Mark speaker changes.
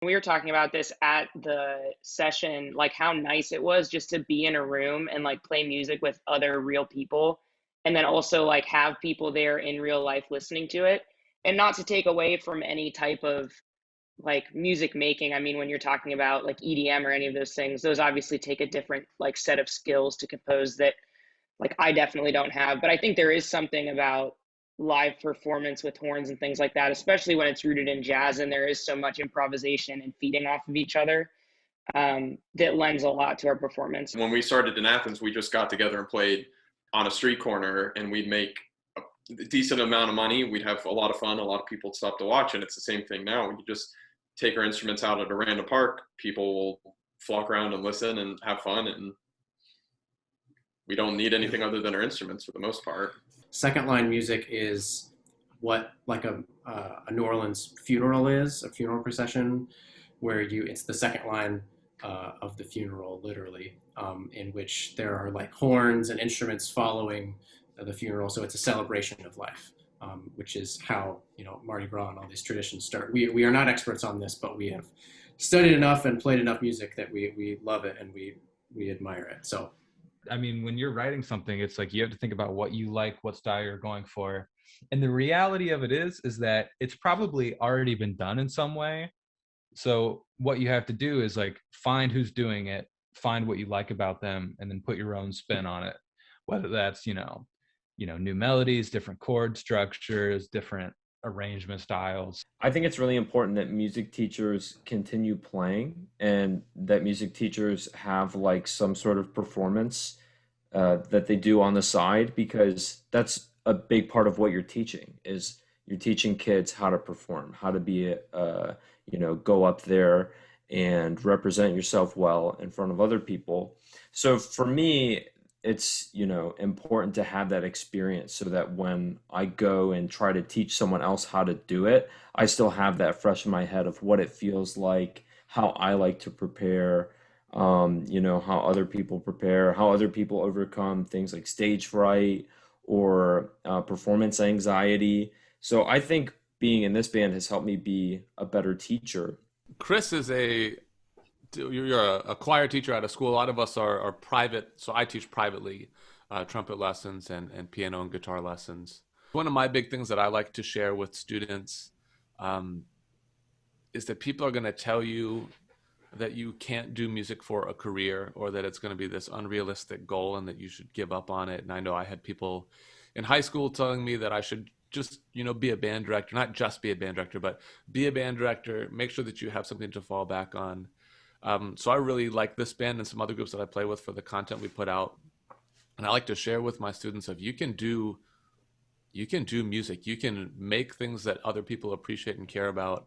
Speaker 1: We were talking about this at the session, like how nice it was just to be in a room and like play music with other real people. And then also like have people there in real life listening to it. And not to take away from any type of like music making. I mean, when you're talking about like EDM or any of those things, those obviously take a different like set of skills to compose that like I definitely don't have. But I think there is something about live performance with horns and things like that, especially when it's rooted in jazz and there is so much improvisation and feeding off of each other, that lends a lot to our performance.
Speaker 2: When we started in Athens, we just got together and played on a street corner, and we'd make a decent amount of money. We'd have a lot of fun. A lot of people would stop to watch, and it's the same thing now. When you just take our instruments out at a random park, people will flock around and listen and have fun, and we don't need anything other than our instruments for the most part.
Speaker 3: Second line music is what like a New Orleans funeral is, a funeral procession, where it's the second line of the funeral, literally, in which there are like horns and instruments following the funeral. So it's a celebration of life, which is how, Mardi Gras and all these traditions start. We are not experts on this, but we have studied enough and played enough music that we love it and we admire it. So
Speaker 4: I mean, when you're writing something, it's like you have to think about what you like, what style you're going for. And the reality of it is that it's probably already been done in some way. So what you have to do is like find who's doing it, find what you like about them, and then put your own spin on it. Whether that's, new melodies, different chord structures, different arrangement styles.
Speaker 5: I think it's really important that music teachers continue playing and that music teachers have like some sort of performance that they do on the side, because that's a big part of what you're teaching. Is you're teaching kids how to perform, how to be go up there and represent yourself well in front of other people. So for me, it's important to have that experience so that when I go and try to teach someone else how to do it, I still have that fresh in my head of what it feels like, how I like to prepare, how other people prepare, how other people overcome things like stage fright or performance anxiety. So I think being in this band has helped me be a better teacher.
Speaker 6: Chris is you're a choir teacher at a school. A lot of us are private, so I teach privately, trumpet lessons and piano and guitar lessons. One of my big things that I like to share with students is that people are going to tell you that you can't do music for a career, or that it's going to be this unrealistic goal and that you should give up on it. And I know I had people in high school telling me that I should just, be a band director, not just be a band director, but be a band director, make sure that you have something to fall back on. So I really like this band and some other groups that I play with for the content we put out. And I like to share with my students of you can do music, you can make things that other people appreciate and care about